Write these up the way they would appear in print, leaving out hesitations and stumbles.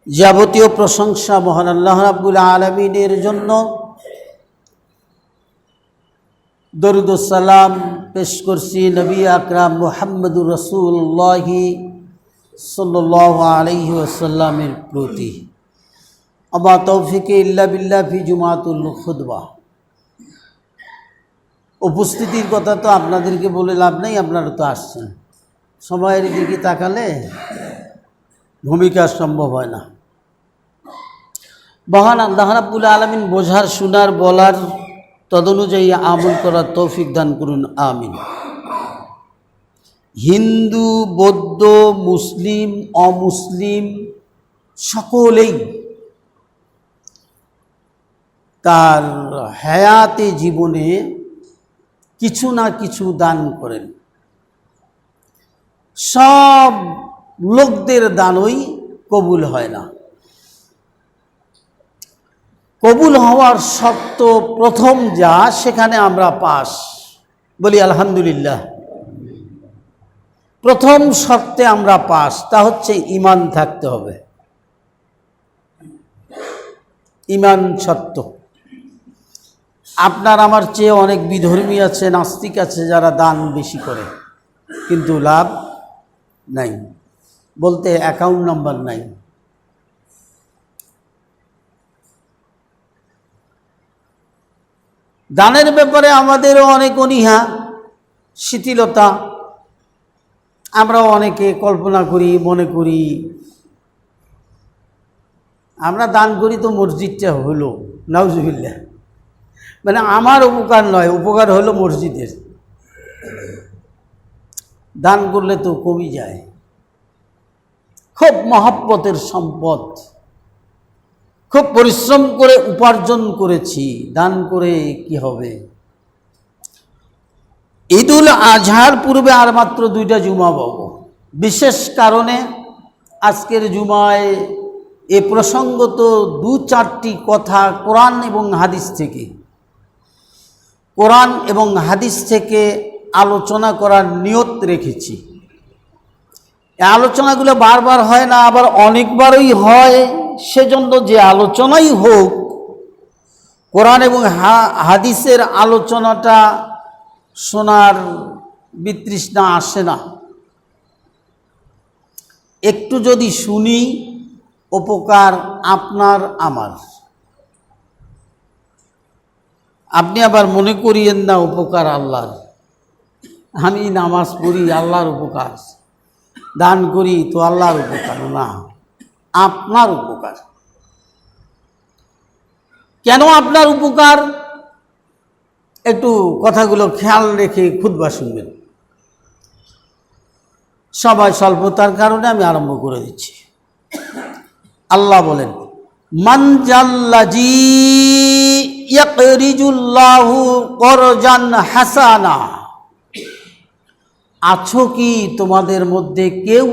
যাবতীয় প্রশংসা মহান আল্লাহ রাব্বুল আলামিনের জন্য। দরুদ ও সালাম পেশ করছি নবী আকরাম মুহাম্মদুর রাসূলুল্লাহ সাল্লাল্লাহু আলাইহি ওয়াসাল্লামের প্রতি। আমা তৌফিকে ইল্লা বিল্লাহ ফি জুমাতুল খুতবা। উপস্থিতির কথা তো আপনাদেরকে বলে লাভ নেই, আপনারা তো আসছেন। সময়ের দিকে তাকালে ভূমিকা সম্ভব হয় না। মহান আল্লাহ রাব্বুল আলামিন বোঝার, শোনার, বলার, তদনুযায়ী আমল করার তৌফিক দান করুন, আমিন। হিন্দু, বৌদ্ধ, মুসলিম, অমুসলিম সকলেই তার হায়াতে জীবনে কিছু না কিছু দান করেন। সব লোকদের দানই কবুল হয় না। কবুল হওয়ার শর্ত প্রথম যা, সেখানে আমরা পাস, বলি আলহামদুলিল্লাহ। প্রথম শর্তে আমরা পাস, তা হচ্ছে ঈমান থাকতে হবে। ঈমান শর্ত। আপনার আমার চেয়ে অনেক বিধর্মী আছে, নাস্তিক আছে, যারা দান বেশি করে, কিন্তু লাভ নাই, বলতে অ্যাকাউন্ট নাম্বার নাই। দানের ব্যাপারে আমাদেরও অনেক অনীহা, শিথিলতা। আমরাও অনেকে কল্পনা করি, মনে করি আমরা দান করি তো মসজিদটা হলো, নাউজুবিল্লাহ। মানে আমার উপকার নয়, উপকার হলো মসজিদের। দান করলে তো কমই যায়। খুব মহব্বতের সম্পদ, খুব পরিশ্রম করে উপার্জন করেছি, দান করে কি হবে? ঈদুল আজহার পূর্বে আর মাত্র 2টা জুমা পাবো। বিশেষ কারণে আজকের জুমায় এ প্রসঙ্গত 2-4টি কথা কোরআন এবং হাদিস থেকে, কোরআন এবং হাদিস থেকে আলোচনা করার নিয়ত রেখেছি। এই আলোচনাগুলো বারবার হয় না, আবার অনেকবারই হয়। সেজন্য যে আলোচনাই হোক, কোরআন এবং হাদিসের আলোচনাটা শোনার বিতৃষ্ণা আসে না। একটু যদি শুনি, উপকার আপনার আমার। আপনি আবার মনে করিয়েন না উপকার আল্লাহর। আমি নামাজ পড়ি, আল্লাহর উপকার। দান করি তো আল্লাহর উপকার না, আপনার উপকার। কেন আপনার উপকার? একটু কথাগুলো খেয়াল রেখে খুতবা শুনবেন। সবাই স্বল্পতার কারণে আমি আরম্ভ করে দিচ্ছি। আল্লাহ বলেন, মান জাল্লাযী ইয়াকরিজুল্লাহু করজান হাসানা। আছো কি তোমাদের মধ্যে কেউ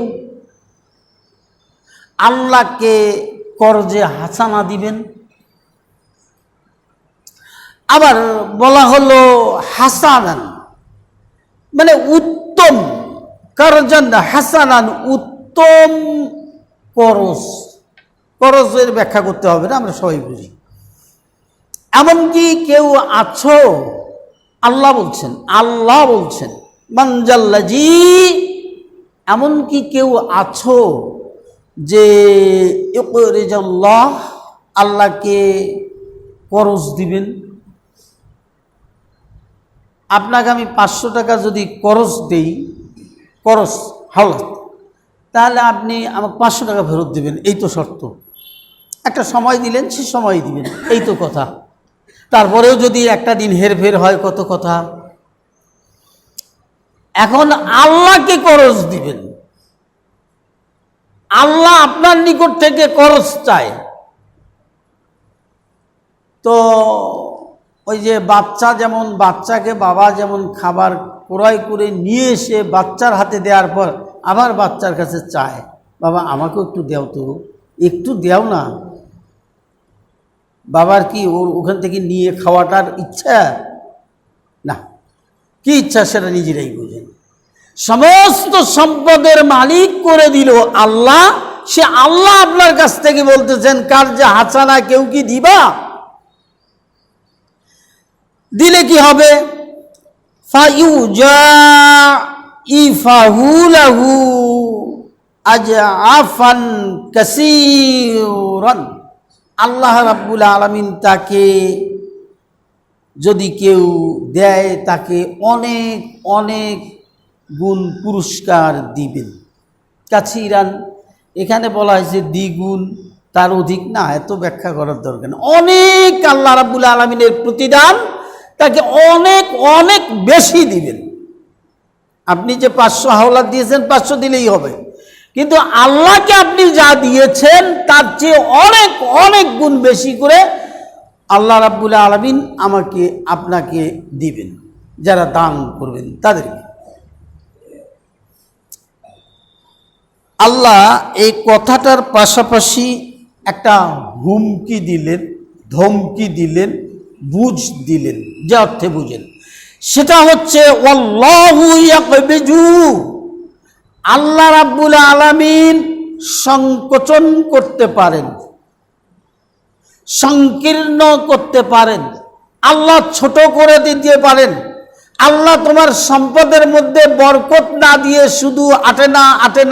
আল্লাহকে করজে হাসানা দিবেন? আবার বলা হলো হাসানান, মানে উত্তম। করজান হাসানান, উত্তম করজ। করজের ব্যাখ্যা করতে হবে না, আমরা সবাই বুঝি। এমনকি কেউ আছো, আল্লাহ বলছেন, আল্লাহ বলছেন মান জাল্লাযী, এমনকি কেউ আছো যে ইকরিজাল্লাহ, আল্লাহকে করজ দিবেন। আপনাকে আমি 500 টাকা যদি করজ দেই, করজ হাওলাত, তাহলে আপনি আমাকে 500 টাকা ফেরত দিবেন, এই তো শর্ত। একটা সময় দিলেন, সে সময় দিবেন, এই তো কথা। তারপরেও যদি একটা দিন হেরফের হয়, কত কথা। এখন আল্লাহকে করজ দিবেন, আল্লাহ আপনার নিকট থেকে করজ চায়। তো ওই যে বাচ্চা, যেমন বাচ্চাকে বাবা যেমন খাবার ক্রয় করে নিয়ে এসে বাচ্চার হাতে দেওয়ার পর আবার বাচ্চার কাছে চায়, বাবা আমাকেও একটু দেও তো, একটু দেও না। বাবার কি ওখান থেকে নিয়ে খাওয়াটার ইচ্ছা? না, কি ইচ্ছা সেটা নিজেরাই বুঝেন। সমস্ত সম্পদের মালিক করে দিল আল্লাহ, সে আল্লাহ আপনার কাছ থেকে বলতেছেন কার যে হাসানা কেউ কি দিবা? দিলে কি হবে? ফায়ুজাইফাহু লাহু আজআফান কাসীরান, আল্লাহ রাব্বুল আলামিন তাকে যদি কেউ দেয় তাকে অনেক অনেক গুণ পুরস্কার দিবেন। কাসীরান এখানে বলা হয়েছে দ্বিগুণ, তার অধিক না, এত ব্যাখ্যা করার দরকার নেই। অনেক আল্লাহ রাব্বুল আলামিনের প্রতিদান তাকে অনেক অনেক বেশি দিবেন। আপনি যে 500 হাওলাত দিয়েছেন 500 দিলেই হবে, কিন্তু আল্লাহকে আপনি যা দিয়েছেন তার চেয়ে অনেক অনেক গুণ বেশি করে আল্লাহ রাব্বুল আলামিন আমাকে আপনাকে দিবেন, যারা দান করবেন তাদেরকে। আল্লাহ এই কথাটার পাশাপাশি একটা হুমকি দিলেন, ধমকি দিলেন, বুঝ দিলেন, যে অর্থে বুঝেন সেটা হচ্ছে ওয়াল্লাহু ইয়াকবিজু, আল্লাহ রাব্বুল আলামিন সংকোচন করতে পারেন, সংকীর্ণ করতে পারেন, আল্লাহ ছোট করে দিতে পারেন। আল্লাহ তোমার সম্পদের মধ্যে বরকত না দিয়ে শুধু আটে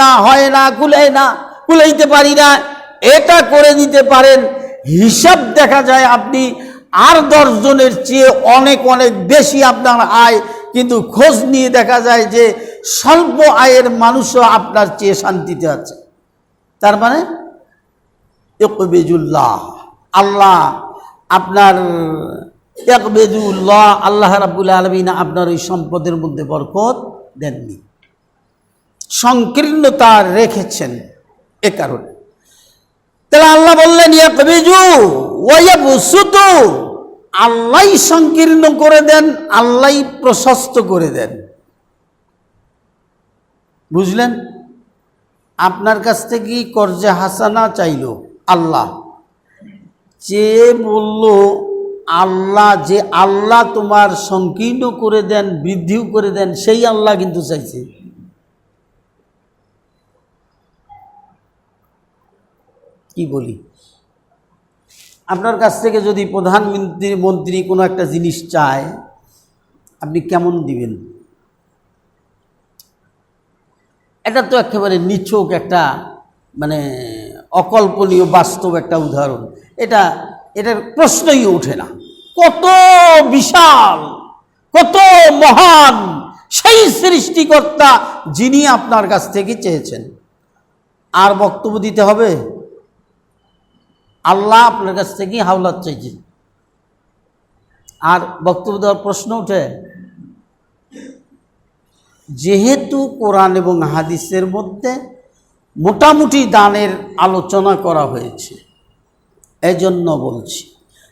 না, হয় না, কুলাইতে পারি না, এটা করে দিতে পারেন। হিসাব দেখা যায় আপনি আর 10 জনের চেয়ে অনেক অনেক বেশি আপনার আয়, কিন্তু খোঁজ নিয়ে দেখা যায় যে স্বল্প আয়ের মানুষও আপনার চেয়ে শান্তিতে আছে। তার মানে ইকবিজুল্লাহ, আল্লাহ আপনার ইকবিজুল্লাহ, আল্লাহ রাব্বুল আলামিন আপনার ওই সম্পদের মধ্যে বরকত দেননি, সংকীর্ণতা রেখেছেন। এ কারণে তাহলে আল্লাহ বললেন ইয়াকবিজু ওয়া ইয়াবসুতু, আল্লাহই সংকীর্ণ করে দেন, আল্লাহই প্রশস্ত করে দেন। বুঝলেন? আপনার কাছ থেকে কর্জে হাসানা চাইল আল্লাহ, যে বলল আল্লাহ, যে আল্লাহ তোমার সংকীর্ণ করে দেন, বৃদ্ধিও করে দেন, সেই আল্লাহ কিন্তু চাইছে। কি বলি, আপনার কাছ থেকে যদি প্রধানমন্ত্রী কোনো একটা জিনিস চায়, আপনি কেমন দিবেন? এটা তো একেবারে নিছক একটা মানে অকল্পনীয় বাস্তব একটা উদাহরণ, এটার প্রশ্নই ওঠে না। কত বিশাল, কত মহান সেই সৃষ্টিকর্তা যিনি আপনার কাছ থেকে চেয়েছেন, আর বক্তব্য দিতে হবে? আল্লাহ আপনার কাছ থেকে হাওলাত চাইছেন, আর বক্তব্য দেওয়ার প্রশ্ন ওঠে? যেহেতু কোরআন এবং হাদিসের মধ্যে মোটামুটি দানের আলোচনা করা হয়েছে, এজন্য বলছি।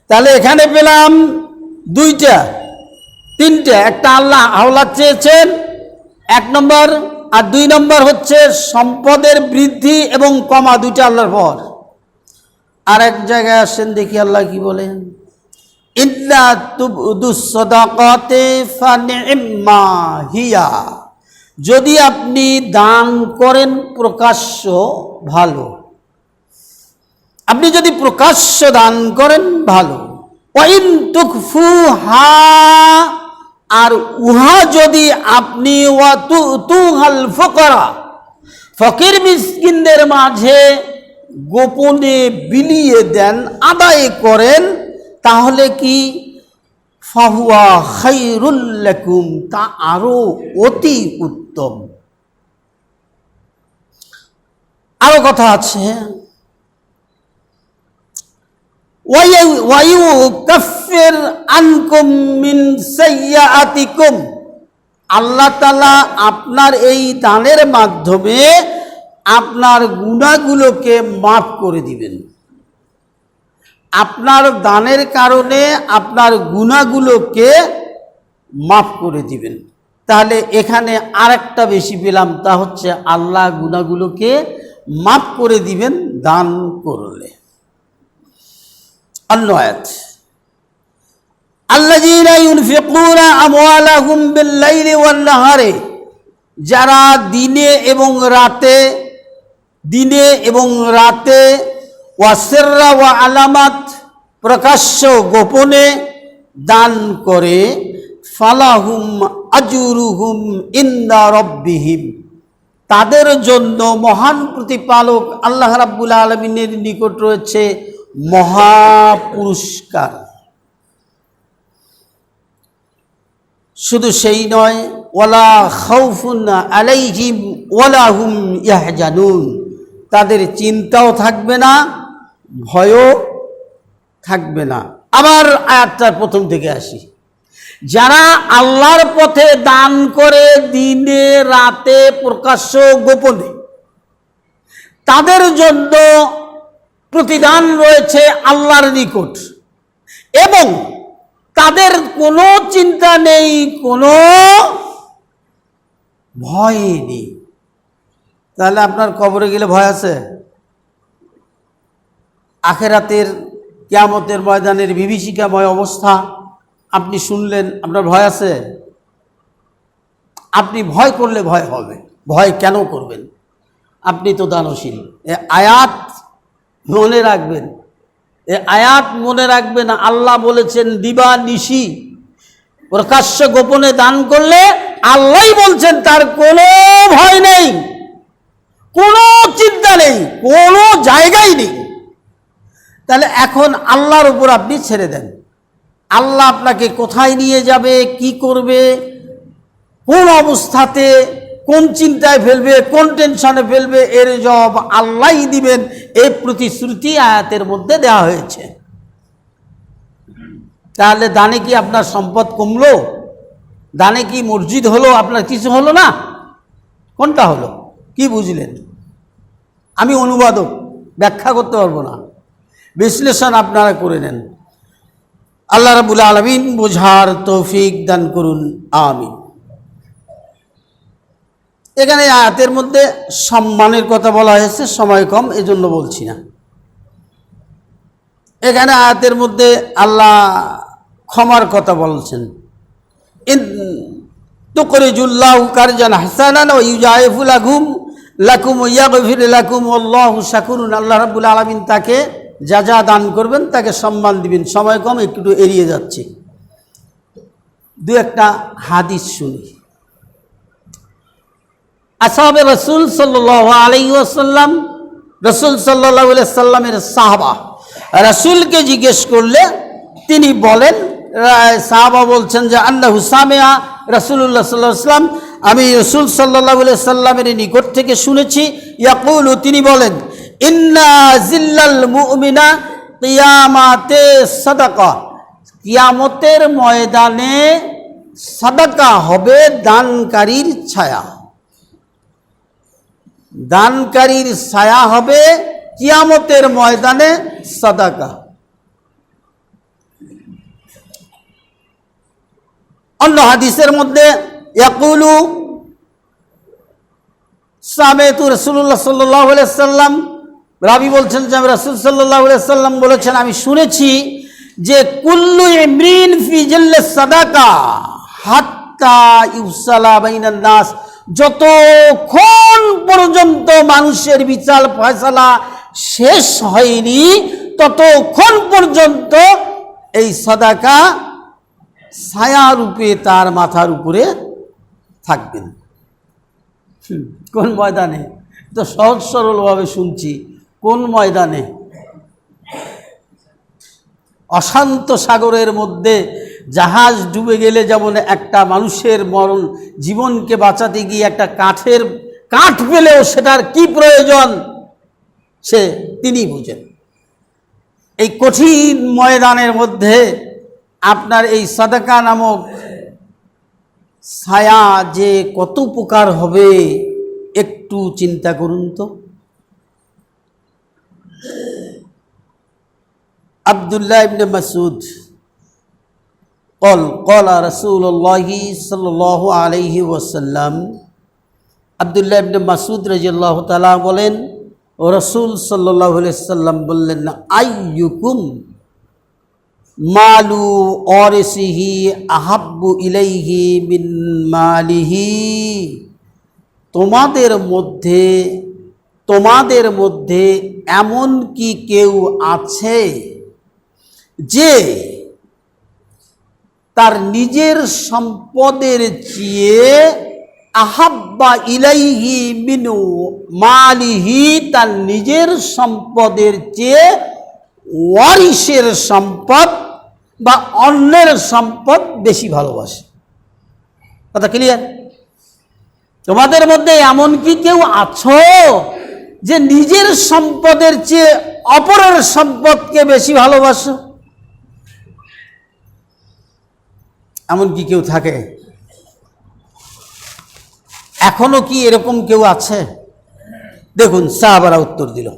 তাহলে এখানে পেলাম 2টা 3টে, একটা আল্লাহ হাওলাত চেয়েছেন 1 নম্বর, আর 2 নম্বর হচ্ছে সম্পদের বৃদ্ধি এবং কমা, 2টা আল্লাহর পর। আর এক জায়গায় আসেন দেখি আল্লাহ কি বলেন, ইল্লা তুবদুস সাদাকাতি ফানিম্মা হিয়া, যদি আপনি দান করেন প্রকাশ্য ভালো, আপনি যদি প্রকাশ্য দান করেন ভালো। ওয়াইন তুখফুহা, আর উহা যদি আপনি ওয়াতুতুহাল ফুকারা, ফকির মিসকিনদের মাঝে গোপনে বিলিয়ে দেন, আদায় করেন, তাহলে কি ফাহুয়া খায়রুল লাকুম, তা আরো অতি উত্তম। আরো কথা আছে, ওয়ায়ুকাফির আনকুম মিন সাইয়্যাতিকুম, আল্লাহ তাআলা আপনার এই দানের মাধ্যমে আপনার গুনাহগুলোকে মাফ করে দিবেন। আপনার দানের কারণে আপনার গুনাহগুলোকে মাফ করে দিবেন। তাহলে এখানে আরেকটা বেশি পেলাম, তা হচ্ছে আল্লাহ গুনাহগুলোকে মাফ করে দিবেন দান করলে। অন্য আয়াত, আল্লাযীনা ইউনফিকুনা আমওয়ালাহুম বিল-লাইলি ওয়ান-নাহারি, যারা দিনে এবং রাতে দিনে এবং রাতে, ওয়াসিররা ওয়া আলামাত, প্রকাশ্য গোপনে দান করে, ফালাহুম আজরুহুম ইনদা রাব্বিহিম, তাদের জন্য মহান প্রতিপালক আল্লাহ রাব্বুল আলামিনের নিকট রয়েছে মহা পুরস্কার। শুধু সেই নয়, ওয়ালা খাউফুন আলাইহিম ওয়ালা হুম ইয়াহজানুন, তাদের চিন্তাও থাকবে না, ভয়ও থাকবে না। আবার আয়াতটার প্রথম থেকে আসি। যারা আল্লাহর পথে দান করে দিনে রাতে প্রকাশ্য গোপনে, তাদের জন্য প্রতিদান রয়েছে আল্লাহর নিকট, এবং তাদের কোনো চিন্তা নেই, কোনো ভয় নেই। তাহলে আপনার কবরে গেলে ভয় আছে? আখেরাতের কিয়ামতের ময়দানের বিভীষিকাময় অবস্থা আপনি শুনলেন, আপনার ভয় আছে? আপনি ভয় করলে ভয় হবে। ভয় কেন করবেন? আপনি তো দানশীল। এ আয়াত মনে রাখবেন, এ আয়াত মনে রাখবেন। আল্লাহ বলেছেন দিবা নিশি প্রকাশ্য গোপনে দান করলে আল্লাহই বলছেন তার কোনো ভয় নেই, কোনো চিন্তা নেই, কোনো জায়গায় নেই। তাহলে এখন আল্লাহর উপর আপনি ছেড়ে দেন। আল্লাহ আপনাকে কোথায় নিয়ে যাবে, কি করবে, কোন অবস্থাতে, কোন চিন্তায় ফেলবে, কোন টেনশনে ফেলবে, এর জবাব আল্লাহই দিবেন। এই প্রতিশ্রুতি আয়াতের মধ্যে দেওয়া হয়েছে। তাহলে দানে কি আপনার সম্পদ কমলো? দানে কি মসজিদ হলো? আপনার কিছু হলো না? কোনটা হলো? কি বুঝলেন? আমি অনুবাদক, ব্যাখ্যা করতে পারবো না, বিশ্লেষণ আপনারা করে নেন। আল্লাহ রাব্বুল আলামিন বোঝার তৌফিক দান করুন, আমিন। এখানে আয়াতের মধ্যে সম্মানের কথা বলা হয়েছে, সময় কম এজন্য বলছি না। এখানে আয়াতের মধ্যে আল্লাহ ক্ষমার কথা বলছেন। ইন তুকরিজুল্লাহু কারজান হাসানান ওয়া ইউজাইফু লাকুম ওয়া ইয়াগফির লাকুম আল্লাহু শাকুরুন। আল্লাহ রাব্বুল আলামিন তাকে যা যা দান করবেন তাকে সম্মান দিবেন। সময় কম, একটু এড়িয়ে যাচ্ছি। দু একটা হাদিস শুনি। আসহাবে রাসূল সাল্লাল্লাহু আলাইহি ওয়াসাল্লাম, রাসূল সাল্লাল্লাহু আলাইহি সাল্লামের সাহাবা রাসূলকে জিজ্ঞেস করলে তিনি বলেন, সাহাবা বলছেন যে আন্নাহু সামিআ রাসূলুল্লাহ সাল্লাল্লাহু আলাইহি ওয়াসাল্লাম, আমি রাসূল সাল্লাল্লাহু আলাইহি সাল্লামের নিকট থেকে শুনেছি, ইয়াকুলু, তিনি বলেন, ইন্না জিল্লাল মুমিনা কিয়ামাতে সাদাকা, কিয়ামতের ময়দানে সাদাকা হবে দানকারীর ছায়া। দানকারীর ছায়া হবে কিয়ামতের ময়দানে সাদাকা। অন্য হাদিসের মধ্যে ইয়াকুলু সামিতু রাসূলুল্লাহ সাল্লাল্লাহু আলাইহি সাল্লাম, রাবি বলছেন যে রাসূল সাল্লাল্লাহু আলাইহি সাল্লাম বলেছেন, আমি শুনেছি যে কুল্লু ইমরিন ফি জিল্লিস সাদাকা হাত্তা ইউসালা বাইনান নাস, যতক্ষণ পর্যন্ত মানুষের বিচার ফয়সালা শেষ হয়নি ততক্ষণ পর্যন্ত এই সাদাকা ছায়া রূপে তার মাথার উপরে থাকবেন। কোন ময়দানে? তো সহজ সরলভাবে শুনছি, কোন ময়দানে? অশান্ত সাগরের মধ্যে জাহাজ ডুবে গেলে যেমন একটা মানুষের মরণ জীবনকে বাঁচাতে গিয়ে একটা কাঠ পেলেও সেটার কি প্রয়োজন তিনি বুঝেন। এই কঠিন ময়দানের মধ্যে আপনার এই সাদাকা নামক ছায়া যে কত উপকার হবে একটু চিন্তা করুন তো। আব্দুল্লাহ ইবনে মাসউদ قال رسول الله صلى الله عليه وسلم, আব্দুল্লাহ ইবনে মাসউদ রাদিয়াল্লাহু তাআলা বলেন, রাসূল সাল্লাল্লাহু আলাইহি সাল্লাম বললেন, আইয়ুকুম মালু ওয়ারিসিহি আহাব্বু ইলাইহি মিন মালিহি, তোমাদের মধ্যে তোমাদের মধ্যে এমন কি কেউ আছে যে তার নিজের সম্পদের চেয়ে আহাব্বা ইলাইহি মিন মালিহি, তার নিজের সম্পদের চেয়ে ওয়ারিসের সম্পদ বা অন্যের সম্পদ বেশি ভালোবাসে? কথা ক্লিয়ার? তোমাদের মধ্যে এমন কি কেউ আছো যে নিজের সম্পদের চেয়ে অপরের সম্পদকে বেশি ভালোবাসো? এমন কি কেউ থাকে? এখনো কি এরকম কেউ আছে? দেখুন সাহাবারা উত্তর দিল,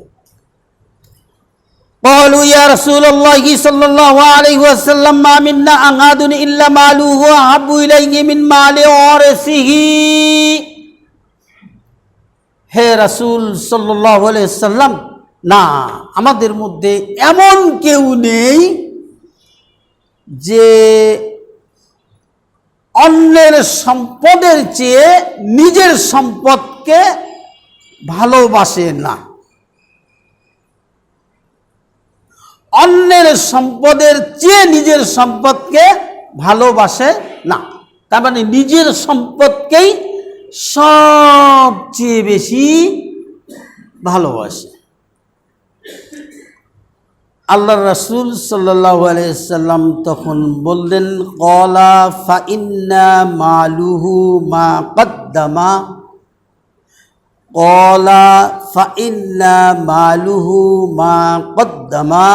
قالوا يا رسول الله صلى الله عليه وسلم ما منا أحد إلا ماله أحب إليه من مال وارثه। হে রাসূল সাল্লাল্লাহু আলাইহি ওয়াসাল্লাম, না, আমাদের মধ্যে এমন কেউ নেই যে অন্যের সম্পদের চেয়ে নিজের সম্পদকে ভালোবাসে না। অন্যের সম্পদের চেয়ে নিজের সম্পদকে ভালোবাসে না, তার মানে নিজের সম্পদকেই সবচেয়ে বেশি ভালোবাসে। আল্লাহ রাসূল সাল্লাল্লাহু আলাইহি সাল্লাম তখন বললেন, ক্বালা ফা ইন্না মালুহু মা কদ্দামা, ক্বালা ফা ইন্না মালুহু মা কদ্দামা,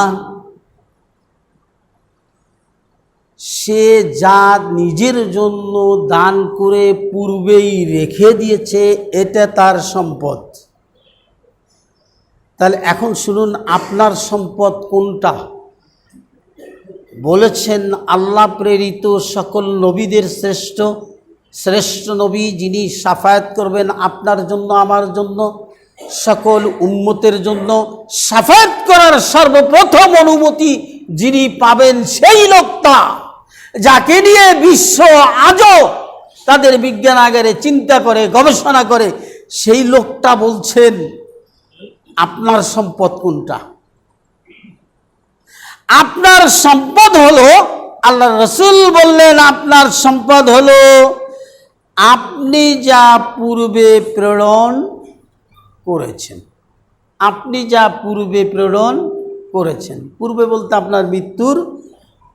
সে যা নিজের জন্য দান করে পূর্বেই রেখে দিয়েছে এটা তার সম্পদ। তাহলে এখন শুনুন, আপনার সম্পদ কোনটা? বলেছেন আল্লাহ প্রেরিত সকল নবীদের শ্রেষ্ঠ নবী, যিনি শাফায়াত করবেন আপনার জন্য, আমার জন্য, সকল উম্মতের জন্য। শাফায়াত করার সর্বপ্রথম অনুমতি যিনি পাবেন সেই লোকটা যাকে নিয়ে বিশ্ব আজও তাদের বিজ্ঞানাগারে চিন্তা করে, গবেষণা করে, সেই লোকটা বলছেন আপনার সম্পদ কোনটা? আপনার সম্পদ হলো, আল্লাহ রাসূল বললেন আপনার সম্পদ হলো আপনি যা পূর্বে প্রেরণ করেছেন। আপনি যা পূর্বে প্রেরণ করেছেন, পূর্বে বলতে আপনার মৃত্যুর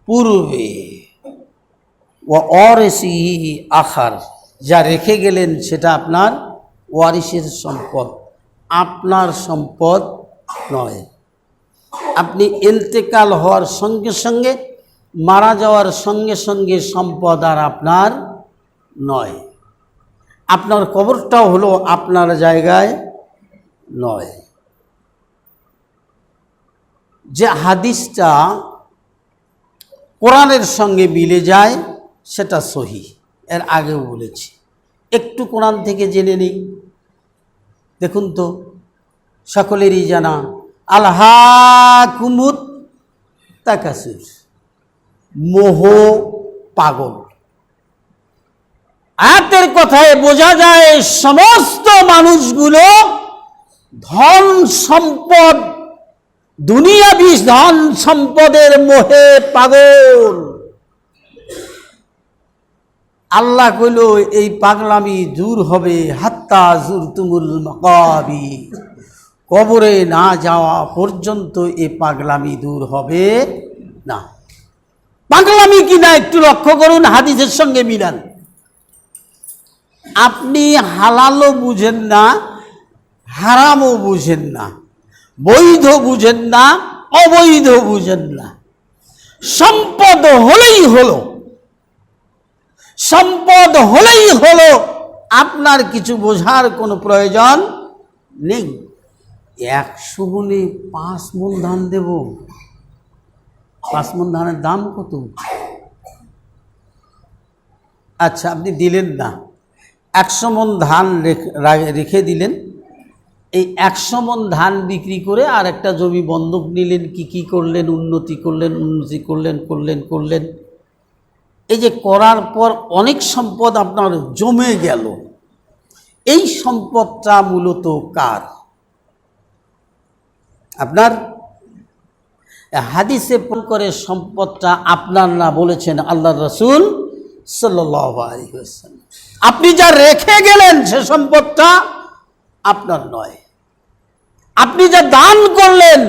পূর্বে, ওয়ারিসিহি আখার, যা রেখে গেলেন সেটা আপনার ওয়ারিসের সম্পদ, আপনার সম্পদ নয়। আপনি ইন্তেকাল হওয়ার সঙ্গে সঙ্গে, মারা যাওয়ার সঙ্গে সঙ্গে সম্পদ আর আপনার নয়। আপনার কবরটাও হলো আপনার জায়গায় নয়। যে হাদিসটা কোরআনের সঙ্গে মিলে যায় সেটা সহিহ, এর আগেও বলেছি, একটু কোরআন থেকে জেনে নিই। দেখুন তো, সকলেরই জানা, আলহাকুমুত তাকাসুর, মোহ পাগল। আয়াতের কথায় বোঝা যায় সমস্ত মানুষগুলো ধন সম্পদ, দুনিয়াবি ধন সম্পদের মোহে পাগল। আল্লাহ কইল এই পাগলামি দূর হবে হাত্তা জুরতুমুল মাকাবির, কবরে না যাওয়া পর্যন্ত এই পাগলামি দূর হবে না। পাগলামি কিনা একটু লক্ষ্য করুন, হাদিসের সঙ্গে মিলান। আপনি হালালও বুঝেন না, হারামও বুঝেন না, বৈধ বুঝেন না, অবৈধ বুঝেন না, সম্পদ হলেই হলো, সম্পদ হলেই হলো, আপনার কিছু বোঝার কোনো প্রয়োজন নেই। 100 গুণে 5 মণ ধান দেব, 5 মণ ধানের দাম কত? আচ্ছা, আপনি দিলেন না, 100 মণ ধান রেখে দিলেন। এই 100 মণ ধান বিক্রি করে আর একটা জমি বন্ধক নিলেন, কি করলেন? উন্নতি করলেন। এই যে করার পর অনেক সম্পদ আপনার জমে গেল, এই সম্পদটা মূলত কার? আপনার হাদিসে করে সম্পদটা আপনার না, বলেছেন আল্লাহর রাসূল সাল্লাল্লাহু আলাইহি ওয়াসাল্লাম। আপনি যা রেখে গেলেন সে সম্পদটা আপনার নয়, আপনি যা দান করলেন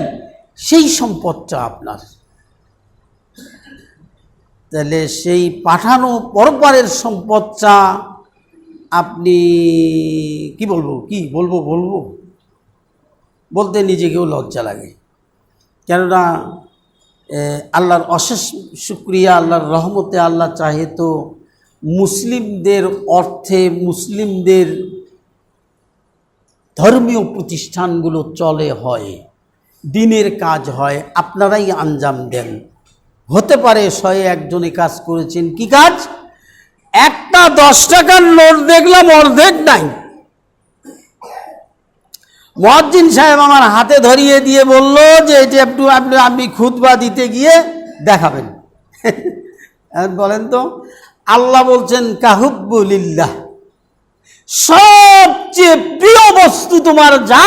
সেই সম্পদটা আপনার। তাহলে সেই পাঠানো পরপারের সম্পদটা আপনি কি বলবো বলতে নিজেকেও লজ্জা লাগে। কেননা আল্লাহর অশেষ শুকরিয়া, আল্লাহর রহমতে আল্লাহ চাহে তো মুসলিমদের অর্থে মুসলিমদের ধর্মীয় প্রতিষ্ঠানগুলো চলে, হয়, দিনের কাজ হয়, আপনারাই আঞ্জাম দেন। হতে পারে 101 জনে কাজ করেছেন, কি কাজ? একটা 10 টাকার নোট দেখলাম অর্ধেক নাই। মুয়াজ্জিন সাহেব আমার হাতে ধরিয়ে দিয়ে বলল যে এটা একটু আপনি খুতবা দিতে গিয়ে দেখাবেন। বলেন তো, আল্লাহ বলছেন কাহুব্বুলিল্লাহ, সবচেয়ে প্রিয় বস্তু তোমার যা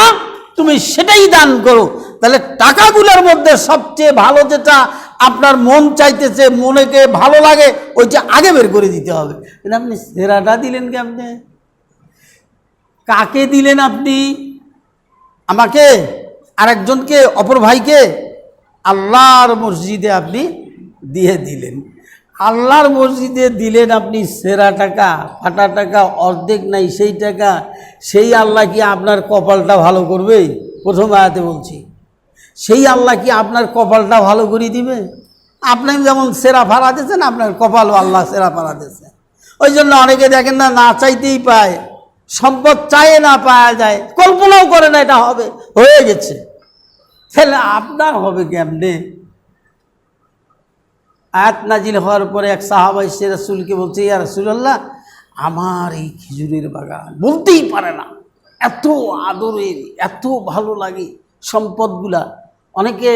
তুমি সেটাই দান করো। তাহলে টাকাগুলোর মধ্যে সবচেয়ে ভালো যেটা আপনার মন চাইতেছে, মনেকে ভালো লাগে, ওইটা আগে বের করে দিতে হবে। কিন্তু আপনি সেরাটা দিলেন কেমনে? কাকে দিলেন আপনি? আমাকে, আরেকজনকে, অপর ভাইকে? আল্লাহর মসজিদে আপনি দিয়ে দিলেন। আল্লাহর মসজিদে দিলেন আপনি সেরা টাকা, ফাটা টাকা, অর্ধেক নাই সেই টাকা। সেই আল্লাহ কি আপনার কপালটা ভালো করবে? প্রথম আয়াতে বলছি, সেই আল্লাহ কি আপনার কপালটা ভালো করে দিবে? আপনি যেমন সেরা ফাড়া দিয়েছেন, আপনার কপালও আল্লাহ সেরা ফাড়া দিয়েছে। ওই জন্য অনেকে দেখেন না, না চাইতেই পায়, সম্পদ চায় না, পাওয়া যায়, কল্পনাও করে না এটা হবে, হয়ে গেছে। তাহলে আপনার হবে কেমনে? আয়াত নাজিল হওয়ার পরে এক সাহাবা এসে রাসূলকে বলছে, ইয়া রাসূলুল্লাহ, আমার এই খেজুরের বাগান, বলতেই পারে না, এত আদরের, এত ভালো লাগে সম্পদগুলা। অনেকে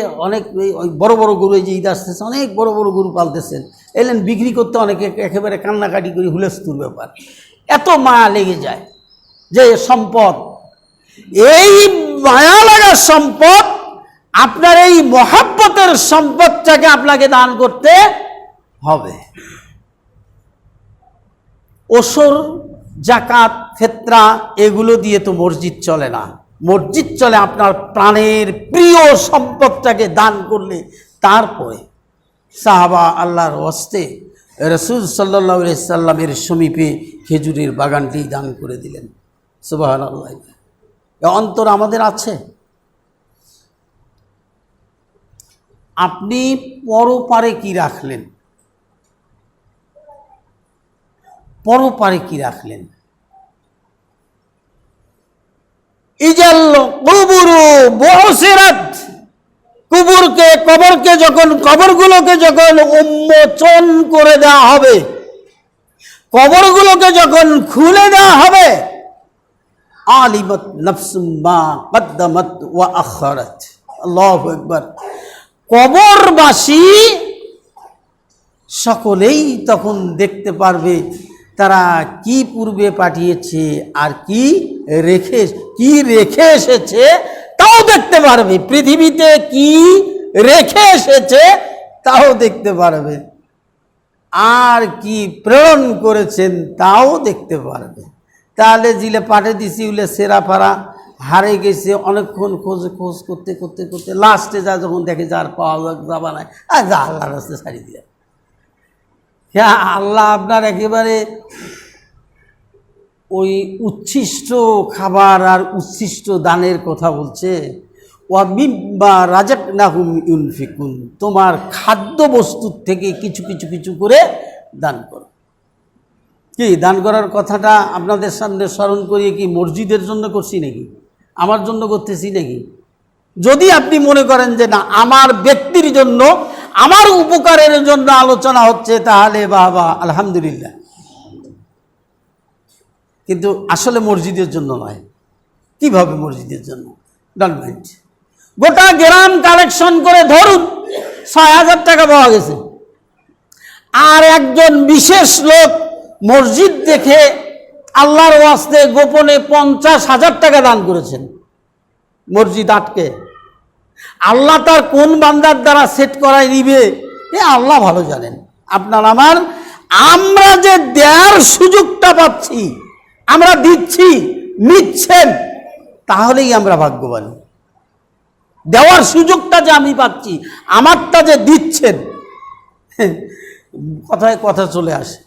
ওই বড় বড় গরু, এই যে ঈদ আসতেছে, অনেক বড় বড় গরু পালতেছেন, এলেন বিক্রি করতে, অনেকে একেবারে কান্নাকাটি করে হুলস্থুল ব্যাপার, এত মায়া লেগে যায় যে সম্পদ, এই মায়া লাগার সম্পদ, আপনার এই মহাব্বতের সম্পদটাকে আপনাকে দান করতে হবে। ওসর, জাকাত, ফিতরা এগুলো দিয়ে তো মসজিদ চলে না। মসজিদ চলে আপনার প্রাণের প্রিয় সম্পদটাকে দান করলে। তারপরে সাহাবা আল্লাহর ওয়াস্তে রাসূল সাল্লাল্লাহু আলাইহি সাল্লামের সমীপে খেজুরের বাগানটি দান করে দিলেন। সুবহানাল্লাহ। অন্তর আমাদের আছে। আপনি পরপারে কি রাখলেন? পরপারে কি রাখলেন? ইজাল কুবুরু বুসিরাত, কবরকে যখন, কবরগুলোকে যখন উন্মোচন করে দেওয়া হবে, কবরগুলোকে যখন খুলে দেওয়া হবে, আলিমাত নাফসুম মা কদ্দামাত ওয়া আখারাত। আল্লাহু আকবার। কবরবাসী সকলেই তখন দেখতে পারবে তারা কি পূর্বে পাঠিয়েছে আর কি রেখে এসেছে, তাও দেখতে পারবে। পৃথিবীতে কি রেখে এসেছে তাও দেখতে পারবে, আর কি প্রেরণ করেছেন তাও দেখতে পারবে। তাহলে জিলে পাঠিয়ে দিছি উলে সেরা ফারা হারে গেছে, অনেকক্ষণ খোঁজ করতে করতে করতে লাস্টে যা যখন দেখে যার পাওয়া যাবা নাই, আর যা আল্লাহর রাস্তায় ছাড়ি দিলেন। হ্যাঁ, আল্লাহ আপনার একেবারে ওই উচ্ছিষ্ট খাবার আর উচ্ছিষ্ট দানের কথা বলছে। ওয়া মিম্মা রাযাকনাহুম ইউনফিকুন, তোমার খাদ্য বস্তুর থেকে কিছু কিছু কিছু করে দান করো। কি দান করার কথাটা আপনাদের সামনে স্মরণ করিয়ে কি মসজিদের জন্য করছি নাকি, আমার জন্য করতেছি নাকি? যদি আপনি মনে করেন যে না আমার ব্যক্তির জন্য, আমার উপকারের জন্য আলোচনা হচ্ছে, তাহলে বাবা আলহামদুলিল্লাহ, কিন্তু আসলে মসজিদের জন্য নয়। কিভাবে মসজিদের জন্য? ডনমেন্ট গোটা গ্রাম কালেকশন করে ধরুন ৬,০০০ টাকা পাওয়া গেছে, আর একজন বিশেষ লোক মসজিদ দেখে আল্লাহর ওয়াস্তে গোপনে ৫০,০০০ টাকা দান করেছেন মসজিদ আটকে। আল্লাহ তার কোন বান্দার দ্বারা সেট করায় নিবে এ আল্লাহ ভালো জানেন। আপনার আমার আমরা যে দেওয়ার সুযোগটা পাচ্ছি, আমরা দিচ্ছি, নিচ্ছেন, তাহলেই আমরা ভাগ্যবান। দেওয়ার সুযোগটা যে আমি পাচ্ছি, আমারটা যে দিচ্ছেন, কথায় কথা চলে আসে।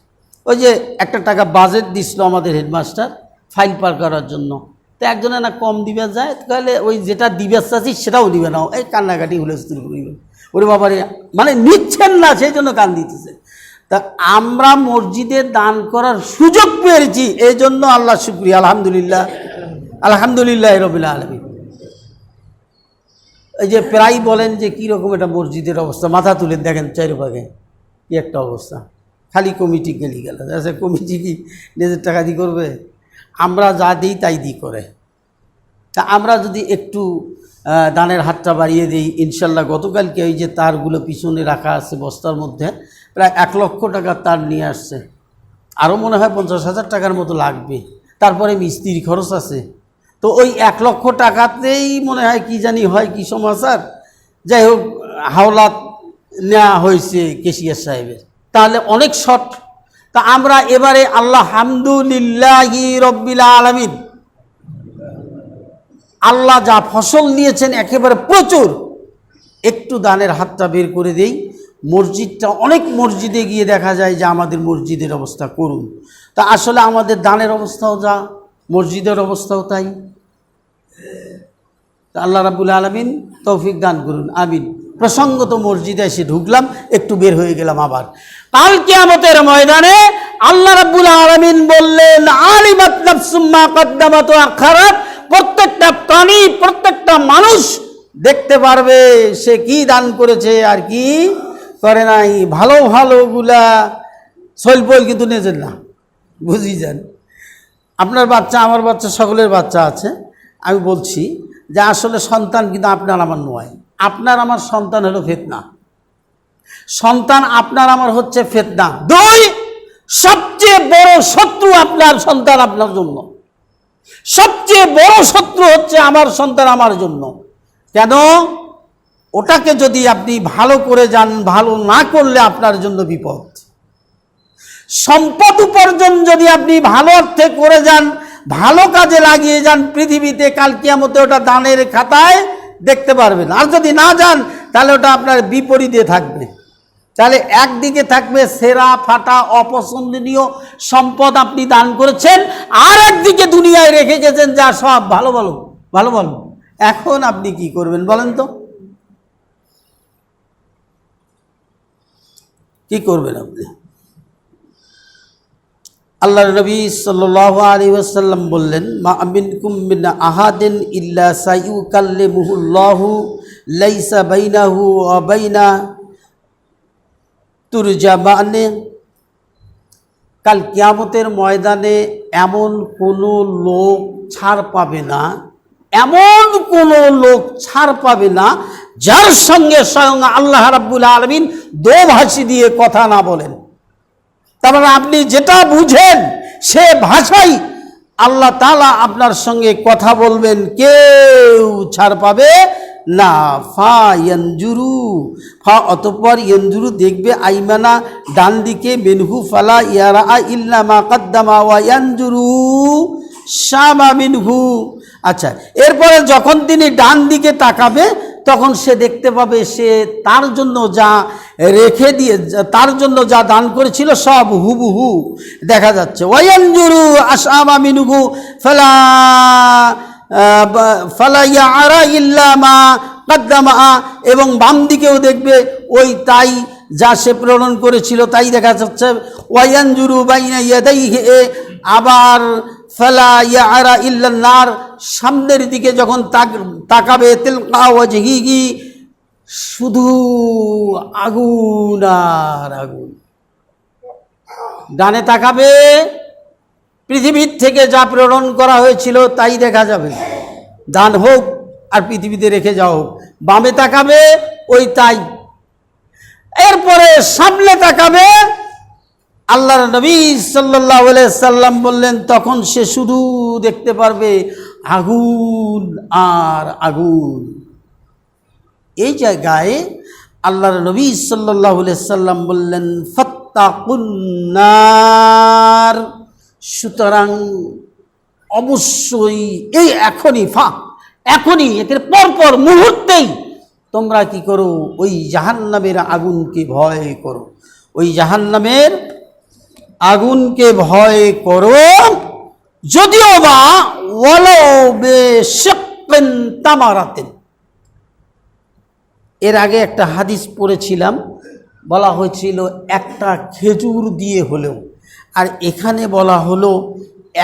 ওই যে একটা টাকা বাজেট দিছিল আমাদের হেডমাস্টার ফাইল পার করার জন্য, তো একজনে না কম দিবে যায়, তাহলে ওই যেটা দিবে চাচ্ছি সেটাও দিবে না, এই কান্নাকাটি হুলস্থুল করিবেন, ওরে বাবারে, মানে নিচ্ছেন না সেই জন্য কান দিতেছে। তা আমরা মসজিদে দান করার সুযোগ পেয়েছি, এই জন্য আল্লাহ শুকরিয়া, আলহামদুলিল্লাহ, আলহামদুলিল্লাহ রাব্বিল আলামিন। এই যে প্রায় বলেন যে কীরকম এটা মসজিদের অবস্থা, মাথা তুলে দেখেন চারিপাশে কি একটা অবস্থা, খালি কমিটি গেলি গেল। আচ্ছা, কমিটি কি নিজের টাকা দিয়ে করবে? আমরা যা দিই তাই দিই করে। তা আমরা যদি একটু দানের হাতটা বাড়িয়ে দিই, ইনশাল্লাহ গতকালকে ওই যে তারগুলো পিছনে রাখা আছে বস্তার মধ্যে, প্রায় 1 লক্ষ টাকার তার নিয়ে আসছে, আরও মনে হয় 50,000 টাকার মতো লাগবে, তারপরে মিস্ত্রি খরচ আছে। তো ওই 1 লক্ষ টাকাতেই মনে হয় কি জানি হয় কি সমাচার, যাই হোক হাওলাত নেওয়া হয়েছে কেশিয়ার সাহেবের, তাহলে অনেক শর্ট। তা আমরা এবারে আলহামদুলিল্লাহি রাব্বিল আলামিন, আল্লাহ যা ফসল নিয়েছেন একেবারে প্রচুর, একটু দানের হাতটা বের করে দেই। মসজিদটা, অনেক মসজিদে গিয়ে দেখা যায় যে আমাদের মসজিদের অবস্থা করুন, তা আসলে আমাদের দানের অবস্থাও যা, মসজিদের অবস্থাও তাই। আল্লাহ রাব্বুল আলামিন তৌফিক দান করুন, আমিন। প্রসঙ্গত মসজিদে এসে ঢুকলাম, একটু বের হয়ে গেলাম আবার। কাল কিয়ামতের ময়দানে আল্লাহ রাব্বুল আলামিন বললেন, আলিমাত নাফসুম মা কদ্দামাত ওয়া আখারাত, প্রত্যেকটা প্রাণী, প্রত্যেকটা মানুষ দেখতে পারবে সে কি দান করেছে আর কি করে নাই। ভালো ভালোগুলা সলপল কিন্তু নেজেন না, বুঝি যান। আপনার বাচ্চা, আমার বাচ্চা, সকলের বাচ্চা আছে। আমি বলছি যে আসলে সন্তান কিন্তু আপনার আমার নয়, আপনার আমার সন্তান হলো ফিতনা। সন্তান আপনার আমার হচ্ছে ফিতনা। 2, সবচেয়ে বড় শত্রু আপনার সন্তান আপনার জন্য, সবচেয়ে বড় শত্রু হচ্ছে আমার সন্তান আমার জন্য। কেন? ওটাকে যদি আপনি ভালো করে যান, ভালো না করলে আপনার জন্য বিপদ। সম্পদ উপার্জন যদি আপনি ভালো অর্থে করে যান, ভালো কাজে লাগিয়ে যান, পৃথিবীতে কাল কিয়ামতে ওটা দানের খাতায় দেখতে পারবেন। আর যদি না যান তাহলে ওটা আপনার বিপরীতে থাকবে। তাহলে একদিকে থাকবে সেরা ফাটা অপছন্দনীয় সম্পদ আপনি দান করেছেন, আর একদিকে দুনিয়ায় রেখে গেছেন যা সব ভালো ভালো ভালো ভালো। এখন আপনি কি করবেন বলেন তো? কি করবেন আপনি? আল্লাহর নবী সাল্লাল্লাহু আলাইহি ওয়াসাল্লাম বললেন, মা মিনকুম মিন আহাদিন ইল্লা সায়ুকাল্লিমুহুল্লাহু লাইসা বাইনাহু ওয়া বাইনা তুরজামানে। কাল কিয়ামতের ময়দানে এমন কোনো লোক ছাড় পাবে না, এমন কোনো লোক ছাড় পাবে না যার সঙ্গে স্বয়ং আল্লাহ রাব্বুল আলামিন দোভাষী দিয়ে কথা না বলেন। তার মানে আপনি যেটা বুঝেন সে ভাষাই আল্লাহ তাআলা আপনার সঙ্গে কথা বলবেন, কেউ ছাড় পাবে না। ফা ইয়ানজুরু, ফা অতঃপর ইয়ানজুরু দেখবে, আইমানা ডান দিকে, মিনহু ফালা ইয়ারা ইল্লা মা কদ্দামা, ওয়া ইয়ানজুরু শামা মিনহু। আচ্ছা, এরপরে যখন তিনি ডান দিকে তাকাবে তখন সে দেখতে পাবে সে তার জন্য যা রেখে দিয়ে, তার জন্য যা দান করেছিল সব হুবহু দেখা যাচ্ছে। ওয়ায়ানজুরু আশআমা মিনহু ফালা ফালা ইয়ারা ইল্লা মা কদ্দামা, এবং বাম দিকেও দেখবে ওই তাই যা সে প্রেরণ করেছিল তাই দেখা যাচ্ছে। ওয়ায়ানজুরু বাইনা ইয়াদাইহি, আবার ফালা ইয়ারা ইল্লা নার, সামনের দিকে যখন তাকাবে তিলকা ওয়াজহিহি, শুধু আগুন আর আগুন। ডানে তাকাবে, পৃথিবীর থেকে যা প্রেরণ করা হয়েছিল তাই দেখা যাবে, দান হোক আর পৃথিবীতে রেখে যাওয়া হোক। বামে তাকাবে, ওই তাই। এরপরে সামনে তাকাবে, আল্লাহর নবী সাল্লাল্লাহু আলাইহি সাল্লাম বললেন তখন সে শুধু দেখতে পারবে আগুন আর আগুন। এই জায়গায় আল্লাহর নবী সাল্লাল্লাহু আলাইহি সাল্লাম বললেন ফাত্তাকুন্নার, সুতরাং অবশ্যই এই এখনই একের পরপর মুহূর্তেই তোমরা কি করো, ওই জাহান্নামের আগুনকে ভয় করো, ওই জাহান্নামের আগুনকে ভয় করো, যদিও বা ওয়ালাউ বিশিক্কিন তামারাতিন। এর আগে একটা হাদিস পড়েছিলাম, বলা হয়েছিল একটা খেজুর দিয়ে হলেও, আর এখানে বলা হলো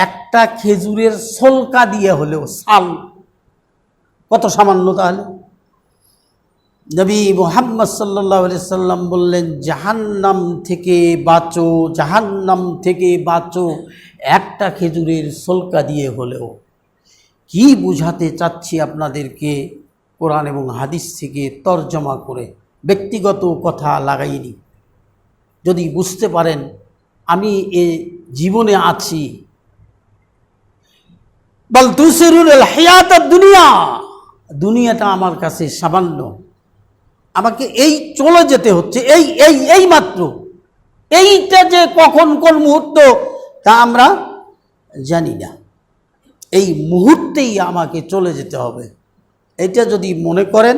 একটা খেজুরের ছলকা দিয়ে হলেও, সাল কত সামান্য। তাহলে নবী মুহাম্মদ সাল্লাল্লাহু আলাইহি সাল্লাম বললেন জাহান্নাম থেকে বাঁচো, জাহান্নাম থেকে বাঁচো একটা খেজুরের ছলকা দিয়ে হলেও। কি বুঝাতে চাচ্ছি আপনাদেরকে কোরআন এবং হাদিস থেকে তরজমা করে, ব্যক্তিগত কথা লাগাইনি। যদি বুঝতে পারেন আমি এ জীবনে আছি, বল তুসিরুল হায়াতাদ দুনিয়া, দুনিয়াটা আমার কাছে সামান্য, আমাকে এই চলে যেতে হচ্ছে, এই মাত্র, এইটা যে কখন কোন মুহূর্ত তা আমরা জানি না, এই মুহূর্তেই আমাকে চলে যেতে হবে। এটা যদি মনে করেন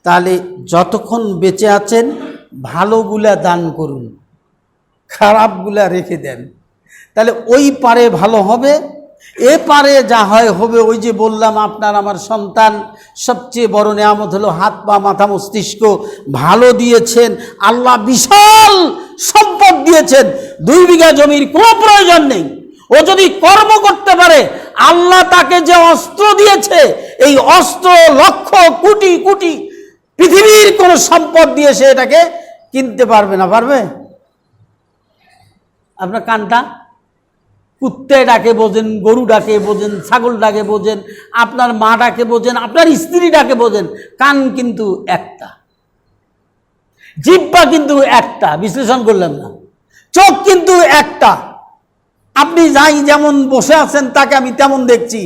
তাহলে যতক্ষণ বেঁচে আছেন ভালোগুলা দান করুন, খারাপগুলা রেখে দেন, তাহলে ওই পারে ভালো হবে, এ পারে যা হয় হবে। ওই যে বললাম আপনার আমার সন্তান সবচেয়ে বড় নেয়ামত হলো হাত পা মাথা মস্তিষ্ক ভালো দিয়েছেন, আল্লাহ বিশাল সম্পদ দিয়েছেন, 2 বিঘা জমির কোনো প্রয়োজন নেই, ও যদি কর্ম করতে পারে আল্লাহ তাকে যে অস্ত্র দিয়েছে, এই অস্ত্র লক্ষ কোটি কোটি পৃথিবীর কোনো সম্পদ দিয়ে সে এটাকে কিনতে পারবে না। পারবে? আপনার কানটা কুত্তে ডাকে বোঝেন, গরু ডাকে বোঝেন, ছাগল ডাকে বোঝেন, আপনার মা ডাকে বোঝেন, আপনার স্ত্রী ডাকে বোঝেন, কান কিন্তু একটা, জিহ্বা কিন্তু একটা, বিশ্লেষণ করলাম না, চোখ কিন্তু একটা, আপনি যাই যেমন বসে আছেন তাকে আমি তেমন দেখছি,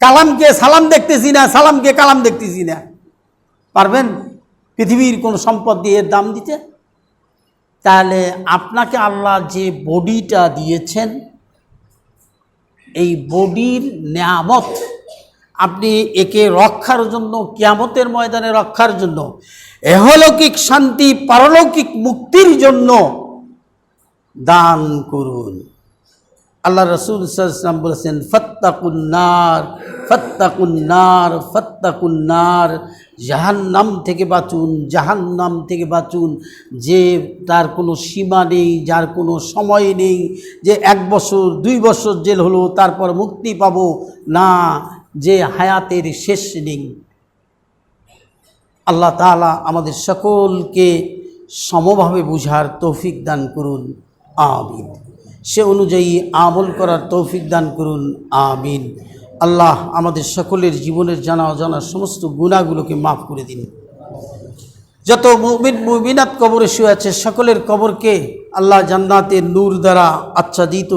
কালামকে সালাম দেখতেছি না, সালামকে কালাম দেখতেছি না। পারবেন পৃথিবীর কোন সম্পদ দিয়ে এর দাম দিতে? তাহলে আপনাকে আল্লাহ যে বডিটা দিয়েছেন, এই বডির নেয়ামত আপনি একে রক্ষার জন্য, কিয়ামতের ময়দানে রক্ষার জন্য, এহলৌকিক শান্তি পারলৌকিক মুক্তির জন্য দান করুন। আল্লাহ রাসূল সাল্লাল্লাহু আলাইহি ওয়াসাল্লাম বলেছেন ফাত্তাকুন্নার, ফাত্তাকুন্নার, ফাত্তাকুন্নার, জাহান্নাম থেকে বাঁচুন, জাহান্নাম থেকে বাঁচুন। যে তার কোনো সীমা নেই, যার কোনো সময় নেই, যে 1 বছর 2 বছর জেল হলো তারপর মুক্তি পাবো না, যে হায়াতের শেষ নেই। আল্লাহ তাআলা আমাদের সকলকে সমভাবে বুঝার তৌফিক দান করুন, আমিন। সে অনুযায়ী আমল করার তৌফিক দান করুন, আমিন। আল্লাহ আমাদের সকলের জীবনের জানা অজানা সমস্ত গুনাহগুলোকে মাফ করে দিন। যত মুমিন মুমিনাত কবরে শুয়ে আছে সকলের কবরকে আল্লাহ জান্নাতের নূর দ্বারা আচ্ছাদিত